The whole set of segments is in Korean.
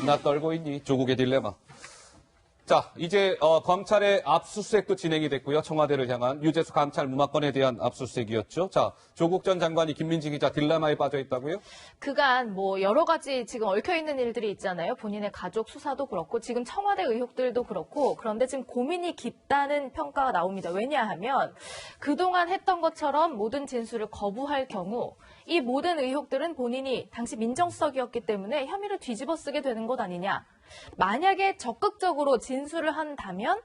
겁나 떨고 있니? 조국의 딜레마. 자, 이제 검찰의 압수수색도 진행이 됐고요. 청와대를 향한 유재수 감찰 무마건에 대한 압수수색이었죠. 자, 조국 전 장관이 김민지 기자 딜레마에 빠져 있다고요? 그간 뭐 여러 가지 지금 얽혀있는 일들이 있잖아요. 본인의 가족 수사도 그렇고 지금 청와대 의혹들도 그렇고 그런데 지금 고민이 깊다는 평가가 나옵니다. 왜냐하면 그동안 했던 것처럼 모든 진술을 거부할 경우 이 모든 의혹들은 본인이 당시 민정수석이었기 때문에 혐의를 뒤집어쓰게 되는 것 아니냐. 만약에 적극적으로 진술을 한다면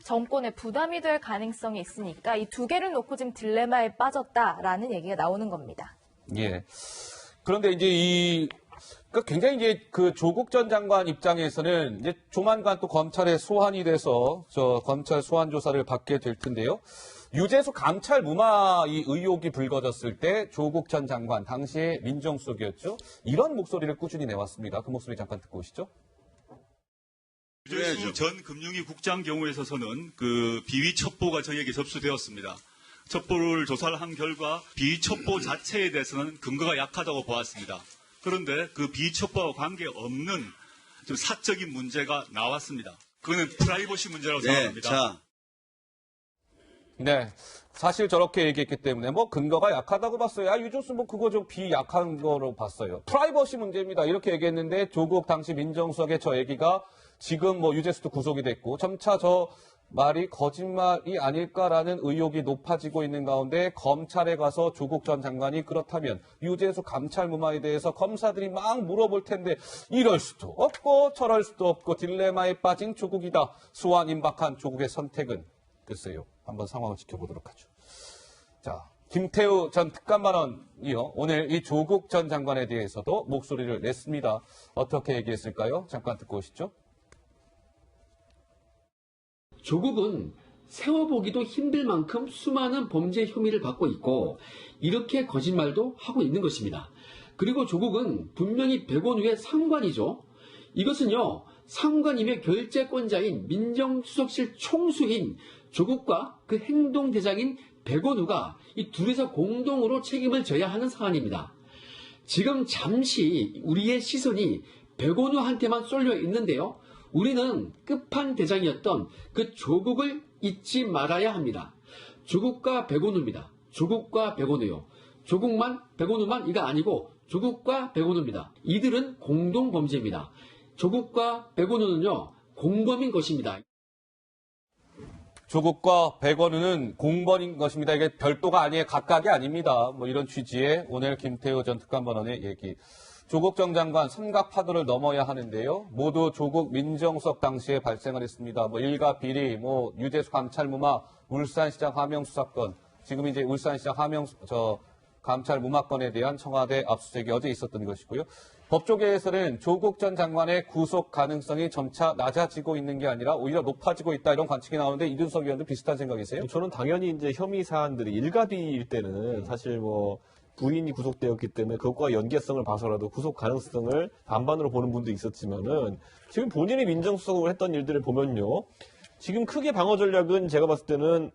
정권에 부담이 될 가능성이 있으니까 이 두 개를 놓고 지금 딜레마에 빠졌다라는 얘기가 나오는 겁니다. 예. 그런데 이제 굉장히 이제 그 조국 전 장관 입장에서는 이제 조만간 또 검찰에 소환이 돼서 검찰 소환 조사를 받게 될 텐데요. 유재수 감찰 무마 이 의혹이 불거졌을 때 조국 전 장관 당시에 민정수석이었죠. 이런 목소리를 꾸준히 내왔습니다. 그 목소리 잠깐 듣고 오시죠. 유재수 전 금융위 국장 경우에 있어서는 그 비위 첩보가 저희에게 접수되었습니다. 첩보를 조사를 한 결과 비위 첩보 자체에 대해서는 근거가 약하다고 보았습니다. 그런데 그 비위 첩보와 관계없는 좀 사적인 문제가 나왔습니다. 그거는 프라이버시 문제라고 생각합니다. 네. 사실 저렇게 얘기했기 때문에 뭐 근거가 약하다고 봤어요. 유재수 뭐 그거 좀 비약한 거로 봤어요. 프라이버시 문제입니다. 이렇게 얘기했는데 조국 당시 민정수석의 저 얘기가 지금 뭐 유재수도 구속이 됐고 점차 저 말이 거짓말이 아닐까라는 의혹이 높아지고 있는 가운데 검찰에 가서 조국 전 장관이 그렇다면 유재수 감찰 무마에 대해서 검사들이 막 물어볼 텐데 이럴 수도 없고 저럴 수도 없고 딜레마에 빠진 조국이다. 소환 임박한 조국의 선택은 글쎄요. 한번 상황을 지켜보도록 하죠. 자, 김태우 전 특감반원이요. 오늘 이 조국 전 장관에 대해서도 목소리를 냈습니다. 어떻게 얘기했을까요? 잠깐 듣고 오시죠. 조국은 세워보기도 힘들 만큼 수많은 범죄 혐의를 받고 있고 이렇게 거짓말도 하고 있는 것입니다. 그리고 조국은 분명히 백원우의 상관이죠. 이것은요, 상관이며 결재권자인 민정수석실 총수인 조국과 그 행동대장인 백원우가 이 둘이서 공동으로 책임을 져야 하는 사안입니다. 지금 잠시 우리의 시선이 백원우한테만 쏠려 있는데요. 우리는 끝판대장이었던 그 조국을 잊지 말아야 합니다. 조국과 백원우입니다. 조국과 백원우요. 조국만, 백원우만 이가 아니고 조국과 백원우입니다. 이들은 공동범죄입니다. 조국과 백원우는요, 공범인 것입니다. 조국과 백원우는 공범인 것입니다. 이게 별도가 아니에요. 각각이 아닙니다. 뭐 이런 취지의 오늘 김태우 전 특감반원의 얘기. 조국 전 장관 삼각파도를 넘어야 하는데요. 모두 조국 민정수석 당시에 발생을 했습니다. 뭐 일가 비리, 뭐 유재수 감찰 무마, 울산시장 하명수 사건, 지금 이제 울산시장 감찰 무마건에 대한 청와대 압수수색이 어제 있었던 것이고요. 법조계에서는 조국 전 장관의 구속 가능성이 점차 낮아지고 있는 게 아니라 오히려 높아지고 있다 이런 관측이 나오는데 이준석 의원도 비슷한 생각이세요? 저는 당연히 이제 혐의 사안들이 일가비일 때는 사실 뭐 부인이 구속되었기 때문에 그것과 연계성을 봐서라도 구속 가능성을 반반으로 보는 분도 있었지만은 지금 본인이 민정수석으로 했던 일들을 보면요. 지금 크게 방어 전략은 제가 봤을 때는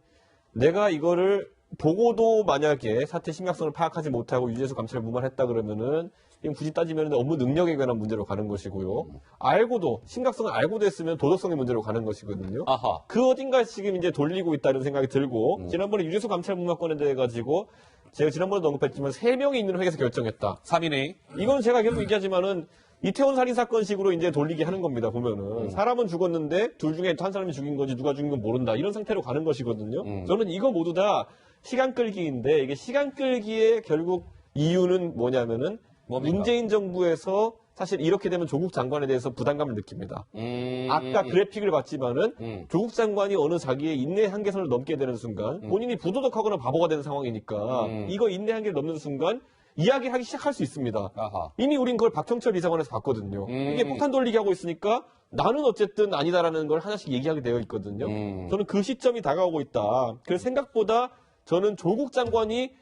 내가 이거를 보고도 만약에 사태 심각성을 파악하지 못하고 유재수 감찰을 무마했다 그러면은 굳이 따지면 업무 능력에 관한 문제로 가는 것이고요. 알고도 심각성을 알고도 했으면 도덕성의 문제로 가는 것이거든요. 아하. 그 어딘가 지금 이제 돌리고 있다는 생각이 들고 지난번에 유재수 감찰 무마건에 대해 가지고 제가 지난번에도 언급했지만 3명이 있는 회에서 결정했다. 3인회의. 이건 제가 계속 얘기하지만은 이태원 살인 사건식으로 이제 돌리게 하는 겁니다. 보면은 사람은 죽었는데 둘 중에 한 사람이 죽인 건지 누가 죽인 건 모른다. 이런 상태로 가는 것이거든요. 저는 이거 모두 다 시간 끌기인데 이게 시간 끌기의 결국 이유는 뭐냐면은 뭡니까? 문재인 정부에서 사실 이렇게 되면 조국 장관에 대해서 부담감을 느낍니다. 아까 그래픽을 봤지만은 조국 장관이 어느 자기의 인내 한계선을 넘게 되는 순간 본인이 부도덕하거나 바보가 되는 상황이니까 이거 인내 한계를 넘는 순간 이야기하기 시작할 수 있습니다. 아하. 이미 우린 그걸 박형철 비서관에서 봤거든요. 이게 폭탄 돌리기 하고 있으니까 나는 어쨌든 아니다라는 걸 하나씩 얘기하게 되어 있거든요. 저는 그 시점이 다가오고 있다. 그래서 생각보다 저는 조국 장관이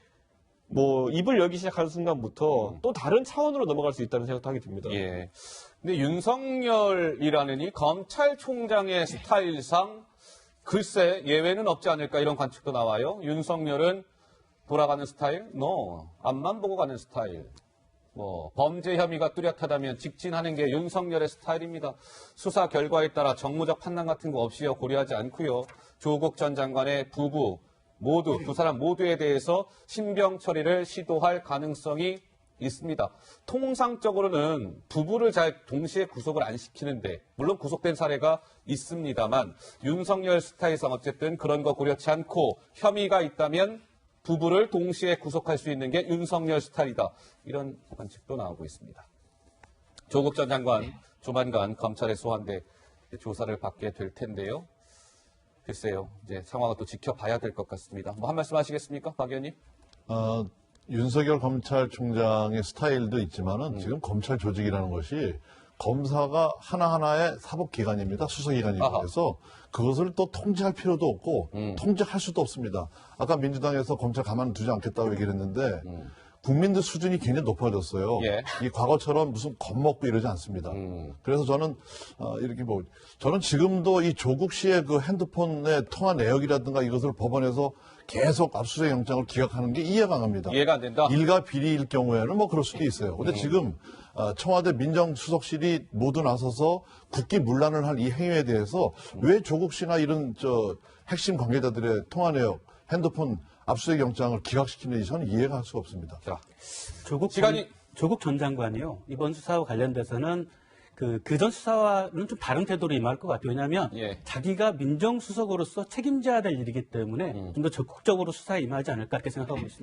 뭐 입을 열기 시작하는 순간부터 또 다른 차원으로 넘어갈 수 있다는 생각도 하게 듭니다. 예. 근데 윤석열이라는 이 검찰총장의 스타일상 글쎄 예외는 없지 않을까 이런 관측도 나와요. 윤석열은 돌아가는 스타일? No. 앞만 보고 가는 스타일. 범죄 혐의가 뚜렷하다면 직진하는 게 윤석열의 스타일입니다. 수사 결과에 따라 정무적 판단 같은 거 없이요, 고려하지 않고요. 조국 전 장관의 부부 모두, 두 사람 모두에 대해서 신병 처리를 시도할 가능성이 있습니다. 통상적으로는 부부를 잘 동시에 구속을 안 시키는데, 물론 구속된 사례가 있습니다만, 윤석열 스타일상 어쨌든 그런 거 고려치 않고 혐의가 있다면 부부를 동시에 구속할 수 있는 게 윤석열 스타일이다. 이런 관측도 나오고 있습니다. 조국 전 장관 조만간 검찰에 소환돼 조사를 받게 될 텐데요. 글쎄요, 이제 상황을 또 지켜봐야 될 것 같습니다. 한 말씀 하시겠습니까, 박 의원님? 윤석열 검찰총장의 스타일도 있지만은 지금 검찰 조직이라는 것이 검사가 하나하나의 사법기관입니다. 수사기관입니다. 아하. 그래서 그것을 또 통제할 필요도 없고 통제할 수도 없습니다. 아까 민주당에서 검찰 가만두지 않겠다고 얘기를 했는데 국민들 수준이 굉장히 높아졌어요. 예. 이 과거처럼 무슨 겁먹고 이러지 않습니다. 그래서 저는 저는 지금도 이 조국 씨의 그 핸드폰의 통화 내역이라든가 이것을 법원에서 계속 압수수색 영장을 기각하는 게 이해가 안 갑니다. 이해가 안 된다? 일가 비리일 경우에는 뭐 그럴 수도 있어요. 근데 지금 청와대 민정수석실이 모두 나서서 국기문란을 할 이 행위에 대해서 왜 조국 씨나 이런 핵심 관계자들의 통화 내역, 핸드폰 압수수색 영장을 기각시키는지 저는 이해가 할 수가 없습니다. 자, 조국 전 장관이요. 이번 수사와 관련돼서는 그전 수사와는 좀 다른 태도로 임할 것 같아요. 왜냐하면 예. 자기가 민정수석으로서 책임져야 될 일이기 때문에 좀 더 적극적으로 수사에 임하지 않을까 이렇게 생각하고 있습니다.